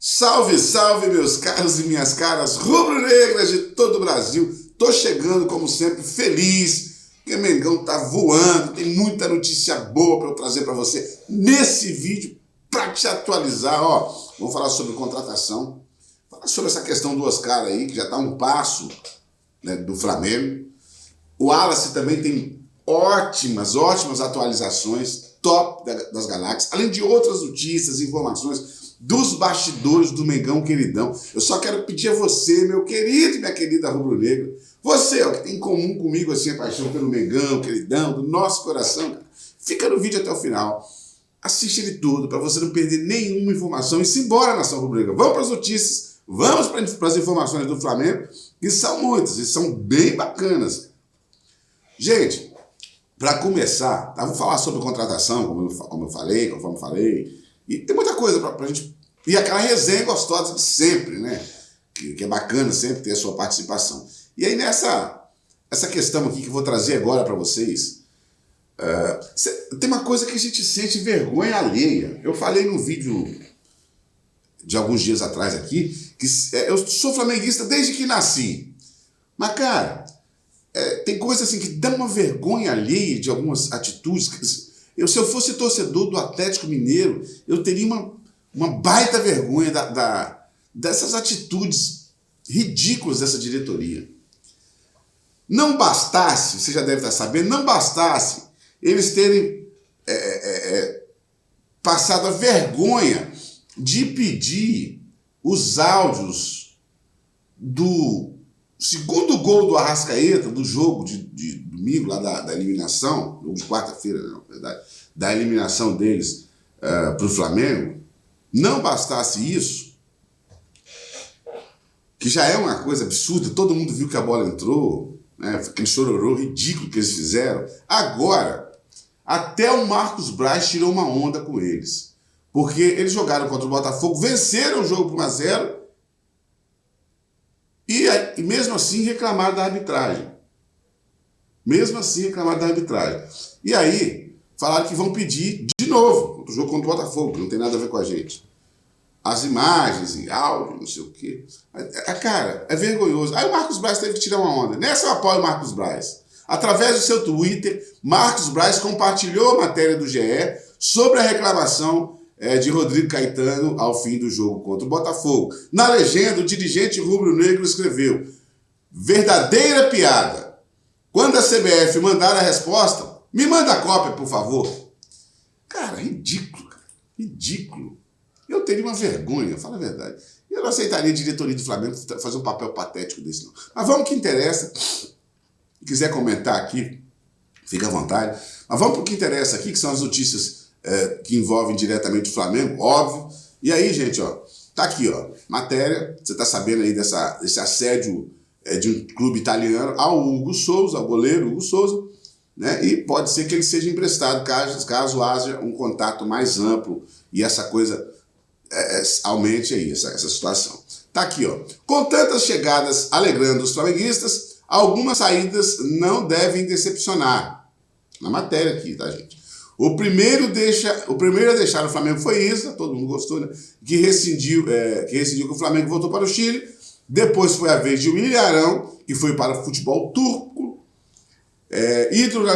Salve, salve, meus caros e minhas caras rubro-negras de todo o Brasil. Tô chegando, como sempre, feliz, porque o Mengão tá voando, tem muita notícia boa para eu trazer para você nesse vídeo, para te atualizar. Vamos falar sobre contratação, falar sobre essa questão do Oscar aí, que já tá um passo, né, do Flamengo. O Wallace também tem ótimas atualizações, top das galáxias, além de outras notícias, informações dos bastidores do Mengão queridão. Eu só quero pedir a você, meu querido e minha querida rubro-negra, você, que tem em comum comigo assim, a paixão pelo Mengão queridão, do nosso coração, cara, fica no vídeo até o final, assiste ele todo, para você não perder nenhuma informação e se embora, nação rubro-negra. Vamos para as notícias, vamos para as informações do Flamengo, que são muitas e são bem bacanas. Gente, para começar, tá, vou falar sobre contratação, conforme eu falei, e tem muita coisa pra gente... E aquela resenha gostosa de sempre, né? Que é bacana sempre ter a sua participação. E aí essa questão aqui que eu vou trazer agora para vocês, tem uma coisa que a gente sente vergonha alheia. Eu falei num vídeo de alguns dias atrás aqui, que eu sou flamenguista desde que nasci. Mas, cara, tem coisa assim que dá uma vergonha alheia de algumas atitudes. Se eu fosse torcedor do Atlético Mineiro, eu teria uma baita vergonha dessas atitudes ridículas dessa diretoria. Não bastasse, você já deve estar sabendo, não bastasse eles terem passado a vergonha de pedir os áudios do segundo gol do Arrascaeta, do jogo de domingo, lá da eliminação, jogo de quarta-feira, na verdade, da eliminação deles para o Flamengo. Não bastasse isso, que já é uma coisa absurda, todo mundo viu que a bola entrou, né, aquele chororô ridículo que eles fizeram. Agora, até o Marcos Braz tirou uma onda com eles, porque eles jogaram contra o Botafogo, venceram o jogo por 1-0, e mesmo assim reclamaram da arbitragem. E aí, falaram que vão pedir de novo o jogo contra o Botafogo, que não tem nada a ver com a gente. As imagens e áudio, não sei o quê. Cara, é vergonhoso. Aí o Marcos Braz teve que tirar uma onda. Nessa eu apoio o Marcos Braz. Através do seu Twitter, Marcos Braz compartilhou a matéria do GE sobre a reclamação de Rodrigo Caetano ao fim do jogo contra o Botafogo. Na legenda, o dirigente rubro-negro escreveu: verdadeira piada. Quando a CBF mandar a resposta, me manda a cópia, por favor. Cara, ridículo, cara. Ridículo. Eu teria uma vergonha, fala a verdade. Eu não aceitaria a diretoria do Flamengo fazer um papel patético desse, não. Mas vamos ao que interessa. Se quiser comentar aqui, fica à vontade. Mas vamos para o que interessa aqui, que são as notícias que envolvem diretamente o Flamengo, óbvio. E aí, gente, tá aqui, matéria, você tá sabendo aí desse assédio de um clube italiano ao Hugo Souza, ao goleiro Hugo Souza, né? E pode ser que ele seja emprestado caso haja um contato mais amplo e essa coisa aumente aí, essa situação. Tá aqui, com tantas chegadas alegrando os flamenguistas, algumas saídas não devem decepcionar. Na matéria aqui, tá, gente? O primeiro a deixar o Flamengo foi isso, todo mundo gostou, né? Que rescindiu que o Flamengo voltou para o Chile. Depois foi a vez de William Arão, que foi para o futebol turco, ídolo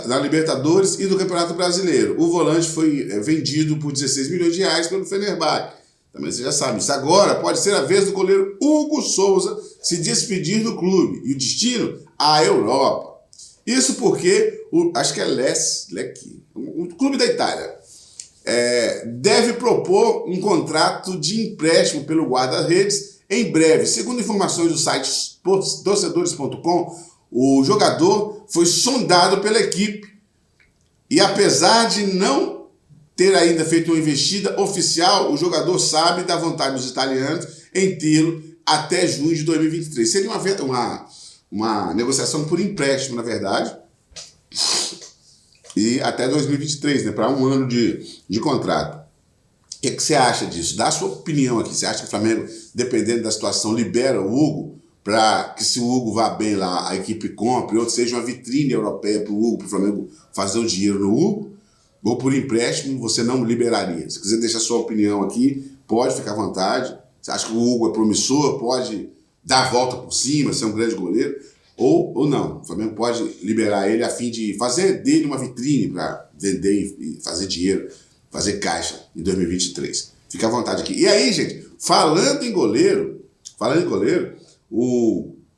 na Libertadores e do Campeonato Brasileiro. O volante foi vendido por 16 milhões de reais pelo Fenerbahçe. Também você já sabe isso. Agora pode ser a vez do goleiro Hugo Souza se despedir do clube. E o destino? A Europa. Isso porque, acho que é Lecce, o clube da Itália, deve propor um contrato de empréstimo pelo guarda-redes em breve. Segundo informações do site torcedores.com, o jogador foi sondado pela equipe e, apesar de não ter ainda feito uma investida oficial, o jogador sabe da vontade dos italianos em tê-lo até junho de 2023. Seria uma negociação por empréstimo, na verdade, e até 2023, né, para um ano de contrato. O que você acha disso? Dá a sua opinião aqui. Você acha que o Flamengo, dependendo da situação, libera o Hugo para que, se o Hugo vá bem lá, a equipe compre, ou seja uma vitrine europeia para o Hugo, para o Flamengo fazer o dinheiro no Hugo? ou por empréstimo você não liberaria? Se quiser deixar sua opinião aqui, pode ficar à vontade. Você acha que o Hugo é promissor, pode dar a volta por cima, ser um grande goleiro? Ou não, o Flamengo pode liberar ele a fim de fazer dele uma vitrine para vender e fazer dinheiro, fazer caixa em 2023. Fica à vontade aqui. E aí, gente, falando em goleiro,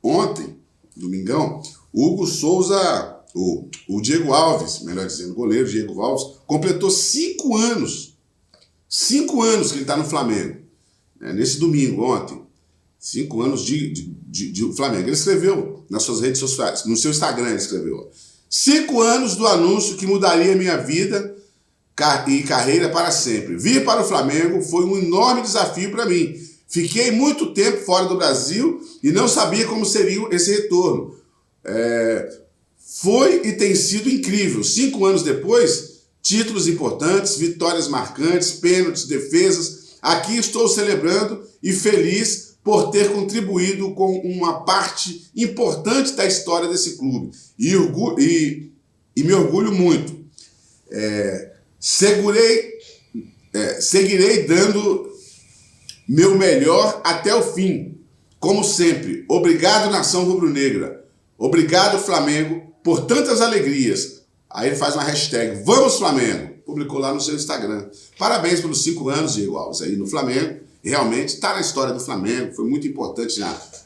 ontem, domingão, o Hugo Souza, o Diego Alves, melhor dizendo, goleiro Diego Alves, completou 5 anos. 5 anos que ele está no Flamengo. Nesse domingo, ontem. 5 anos de Flamengo. Ele escreveu nas suas redes sociais, no seu Instagram ele escreveu: 5 anos do anúncio que mudaria minha vida e carreira para sempre. Vir para o Flamengo foi um enorme desafio para mim. Fiquei muito tempo fora do Brasil e não sabia como seria esse retorno. Foi e tem sido incrível. 5 anos depois, títulos importantes, vitórias marcantes, pênaltis, defesas. Aqui estou celebrando e feliz por ter contribuído com uma parte importante da história desse clube. E me orgulho muito. Seguirei dando meu melhor até o fim, como sempre. Obrigado, nação rubro-negra. Obrigado, Flamengo, por tantas alegrias. Aí ele faz uma hashtag, Vamos Flamengo. Publicou lá no seu Instagram. Parabéns pelos 5 anos, Diego Alves, aí no Flamengo. Realmente está na história do Flamengo, foi muito importante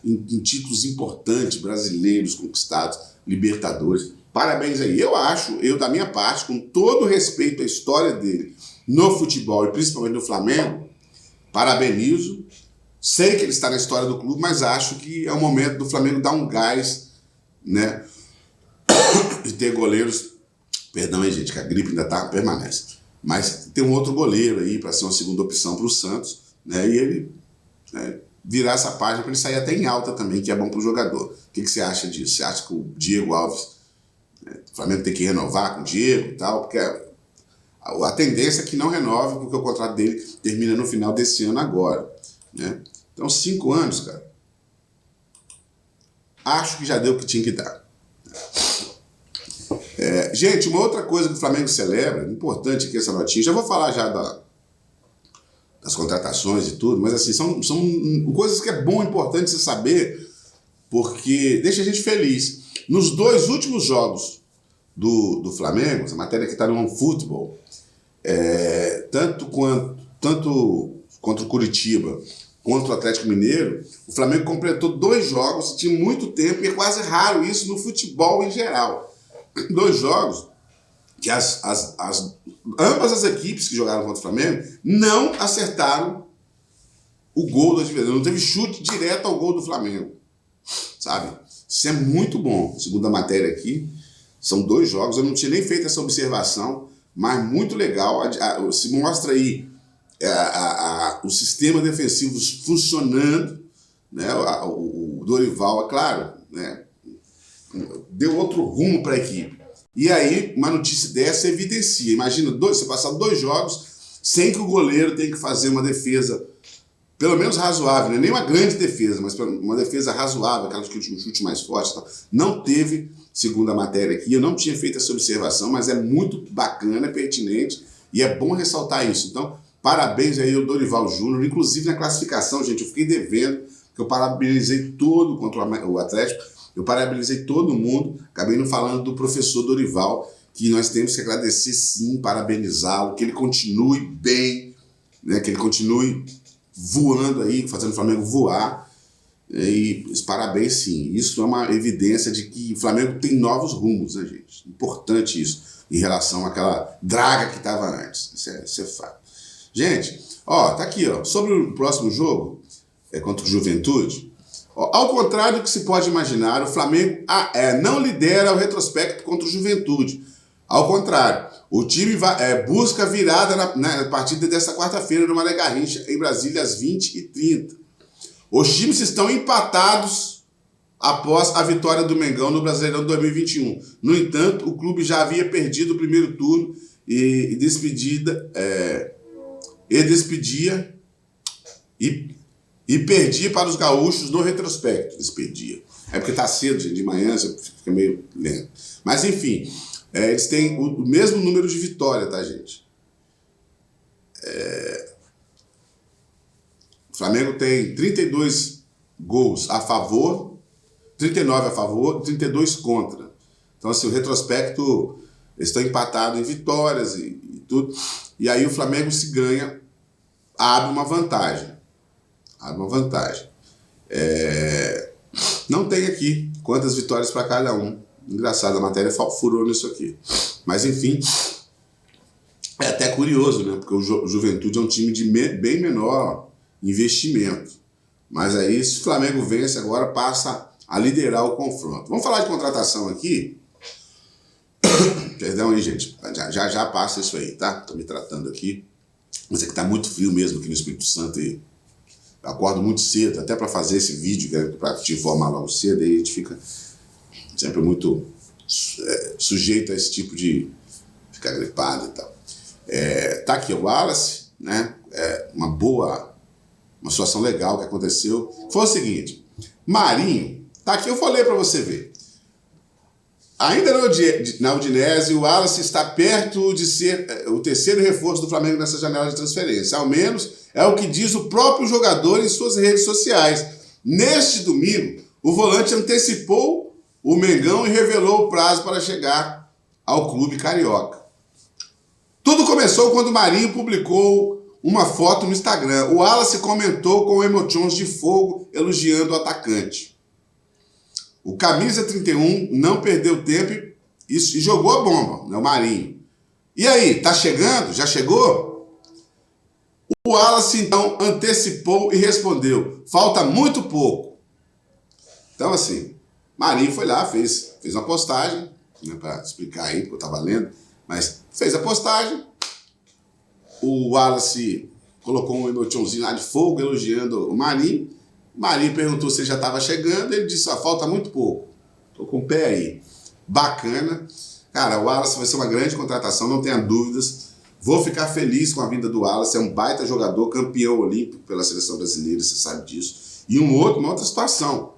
em títulos importantes brasileiros conquistados, Libertadores. Parabéns aí. Eu da minha parte, com todo respeito à história dele no futebol e principalmente no Flamengo, parabenizo. Sei que ele está na história do clube, mas acho que é o momento do Flamengo dar um gás, né? E ter goleiros. Perdão aí, gente, que a gripe ainda permanece. Mas tem um outro goleiro aí para ser uma segunda opção para o Santos, né? E ele virar essa página para ele sair até em alta também, que é bom para o jogador. O que você acha disso? Você acha que o Diego Alves, o Flamengo tem que renovar com o Diego e tal? Porque a tendência é que não renove, porque o contrato dele termina no final desse ano agora, né? Então, 5 anos, cara. Acho que já deu o que tinha que dar. Gente, uma outra coisa que o Flamengo celebra, importante aqui essa notinha, já vou falar já das contratações e tudo, mas assim, são coisas que é bom, importante você saber, porque deixa a gente feliz. Nos 2 últimos jogos do Flamengo, essa matéria que está no OneFootball, tanto contra o Curitiba, contra o Atlético Mineiro, o Flamengo completou 2 jogos, tinha muito tempo, e é quase raro isso no futebol em geral. 2 jogos que ambas as equipes que jogaram contra o Flamengo não acertaram o gol do adversário. Não teve chute direto ao gol do Flamengo, sabe? Isso é muito bom. Segundo a matéria aqui, são 2 jogos. Eu não tinha nem feito essa observação, mas muito legal. Se mostra aí o sistema defensivo funcionando, né? O Dorival, é claro, né? Deu outro rumo para a equipe. E aí, uma notícia dessa evidencia. Imagina, você passar 2 jogos sem que o goleiro tenha que fazer uma defesa, pelo menos razoável, né? Nem uma grande defesa, mas uma defesa razoável, aquela que um chute mais forte. Tal. Não teve, segundo a matéria aqui, eu não tinha feito essa observação, mas é muito bacana, é pertinente, e é bom ressaltar isso. Então, parabéns aí ao Dorival Júnior, inclusive na classificação, gente, eu fiquei devendo, que eu parabenizei todo contra o Atlético. Eu parabenizei todo mundo, acabei não falando do professor Dorival, que nós temos que agradecer sim, parabenizá-lo, que ele continue bem, né, que ele continue voando aí, fazendo o Flamengo voar, e parabéns sim. Isso é uma evidência de que o Flamengo tem novos rumos, né, gente? Importante isso, em relação àquela draga que estava antes, isso é fato. Gente, tá aqui, sobre o próximo jogo, contra o Juventude. Ao contrário do que se pode imaginar, o Flamengo não lidera o retrospecto contra o Juventude. Ao contrário, o time busca a virada na partida desta quarta-feira no Mané Garrincha, em Brasília, às 20h30. Os times estão empatados após a vitória do Mengão no Brasileirão 2021. No entanto, o clube já havia perdido o primeiro turno e perdia para os gaúchos no retrospecto. Despedia. É porque tá cedo, gente, de manhã, você fica meio lento. Mas, enfim, Eles têm o mesmo número de vitória, tá, gente? O Flamengo tem 32 gols a favor, 39 a favor, 32 contra. Então, assim, o retrospecto, eles estão empatados em vitórias e tudo. E aí o Flamengo se ganha, abre uma vantagem. Abre uma vantagem. Não tem aqui quantas vitórias para cada um. Engraçado, a matéria furou nisso aqui. Mas, enfim, é até curioso, né? Porque o Juventude é um time de bem menor investimento. Mas aí, se o Flamengo vence, agora passa a liderar o confronto. Vamos falar de contratação aqui? Perdão aí, gente. Já passa isso aí, tá? Tô me tratando aqui. Mas é que tá muito frio mesmo aqui no Espírito Santo e eu acordo muito cedo, até para fazer esse vídeo, para te informar logo cedo, aí a gente fica sempre muito sujeito a esse tipo de ficar gripado e tal. Tá aqui o Wallace, né? Uma situação legal que aconteceu. Foi o seguinte, Marinho, tá aqui, eu falei para você ver. Ainda na Udinese, o Wallace está perto de ser o terceiro reforço do Flamengo nessa janela de transferência. Ao menos é o que diz o próprio jogador em suas redes sociais. Neste domingo, o volante antecipou o Mengão e revelou o prazo para chegar ao clube carioca. Tudo começou quando o Marinho publicou uma foto no Instagram. O Wallace comentou com emojis de fogo elogiando o atacante. O camisa 31 não perdeu tempo e jogou a bomba, né, o Marinho. E aí, tá chegando? Já chegou? O Wallace, então, antecipou e respondeu, falta muito pouco. Então, assim, Marinho foi lá, fez uma postagem, né, para explicar aí, porque eu tava lendo, mas fez a postagem, o Wallace colocou um emotionzinho lá de fogo, elogiando o Marinho. Marinho perguntou se ele já estava chegando, ele disse, falta muito pouco. Tô com o pé aí. Bacana. Cara, o Wallace vai ser uma grande contratação, não tenha dúvidas. Vou ficar feliz com a vinda do Wallace, é um baita jogador, campeão olímpico pela seleção brasileira, você sabe disso. E uma outra situação.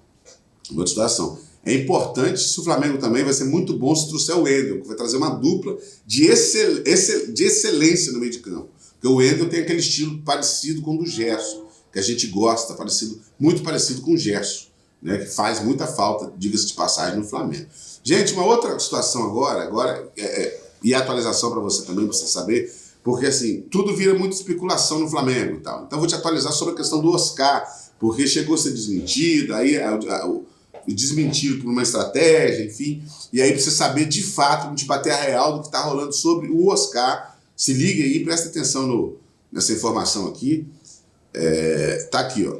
É importante, se o Flamengo também vai ser muito bom se trouxer o Wendel, que vai trazer uma dupla de excelência no meio de campo. Porque o Wendel tem aquele estilo parecido com o do Gerson, que a gente gosta, muito parecido com o Gerson, né, que faz muita falta, diga-se de passagem, no Flamengo. Gente, uma outra situação agora e atualização para você também, para você saber, porque assim, tudo vira muita especulação no Flamengo e tal. Então vou te atualizar sobre a questão do Oscar, porque chegou a ser desmentido, aí desmentido por uma estratégia, enfim, e aí precisa saber de fato, de bater a real do que está rolando sobre o Oscar. Se liga aí, presta atenção nessa informação aqui. Tá aqui, ó.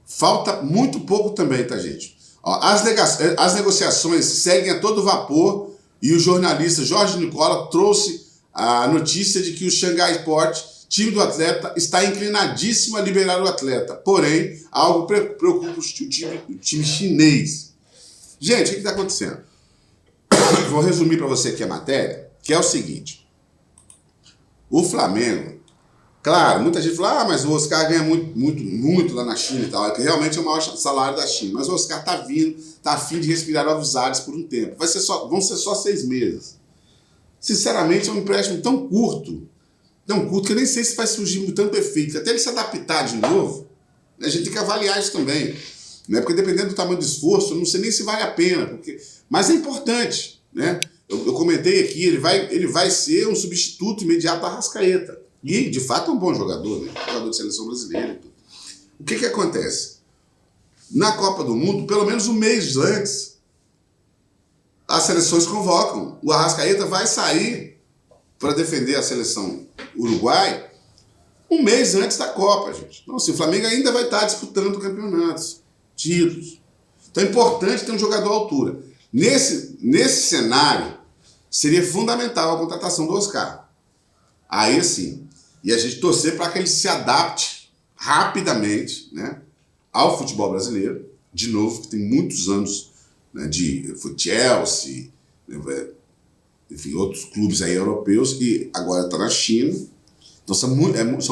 Falta muito pouco também, tá, gente? Ó, as negociações seguem a todo vapor e o jornalista Jorge Nicola trouxe a notícia de que o Xangai Sport, time do atleta, está inclinadíssimo a liberar o atleta. Porém, algo preocupa o time chinês. Gente, o que está acontecendo? Vou resumir para você aqui a matéria, que é o seguinte. O Flamengo, claro, muita gente fala, mas o Oscar ganha muito lá na China e tal, é que realmente é o maior salário da China, mas o Oscar tá vindo, tá a fim de respirar novos ares por um tempo. Vão ser só 6 meses. Sinceramente, é um empréstimo tão curto que eu nem sei se vai surgir tanto efeito. Até ele se adaptar de novo, né, a gente tem que avaliar isso também. Né, porque dependendo do tamanho do esforço, eu não sei nem se vale a pena. Mas é importante. Né? Eu comentei aqui, ele vai ser um substituto imediato da Arrascaeta. E, de fato, é um bom jogador, né? Jogador de seleção brasileira. O que acontece? Na Copa do Mundo, pelo menos um mês antes, as seleções convocam. O Arrascaeta vai sair para defender a seleção uruguai um mês antes da Copa, gente. Então, assim, o Flamengo ainda vai estar disputando campeonatos, títulos. Então é importante ter um jogador à altura. Nesse cenário, seria fundamental a contratação do Oscar. Aí, assim, e a gente torcer para que ele se adapte rapidamente, né, ao futebol brasileiro, de novo, que tem muitos anos, né, foi Chelsea, né, enfim, outros clubes aí europeus, e agora está na China. Então são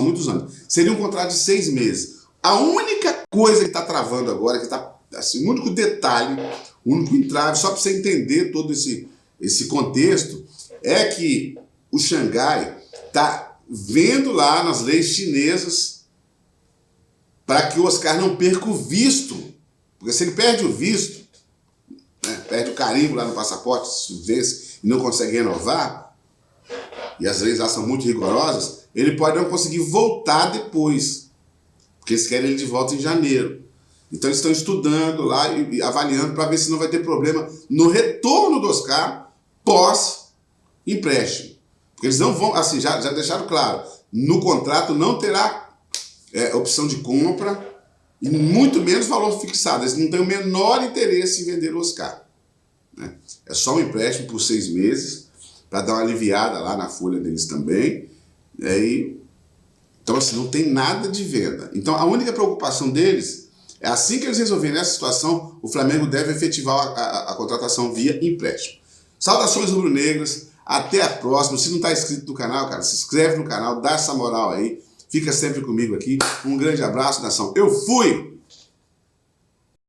muitos anos. Seria um contrato de 6 meses. A única coisa que está travando agora, que tá, assim, o único detalhe, O único entrave, só para você entender todo esse contexto, é que o Xangai está vendo lá nas leis chinesas para que o Oscar não perca o visto. Porque se ele perde o visto, né, perde o carimbo lá no passaporte, se vence e não consegue renovar, e as leis lá são muito rigorosas, ele pode não conseguir voltar depois, porque eles querem ele de volta em janeiro. Então eles estão estudando lá e avaliando para ver se não vai ter problema no retorno do Oscar pós-empréstimo. Porque eles não vão, assim, já deixaram claro, no contrato não terá opção de compra e muito menos valor fixado. Eles não têm o menor interesse em vender o Oscar, né? É só um empréstimo por 6 meses, para dar uma aliviada lá na folha deles também. Então, assim, não tem nada de venda. Então, a única preocupação deles é, assim que eles resolverem essa situação, o Flamengo deve efetivar a contratação via empréstimo. Saudações rubro-negras, até a próxima. Se não está inscrito no canal, cara, se inscreve no canal, dá essa moral aí. Fica sempre comigo aqui. Um grande abraço, nação. Eu fui!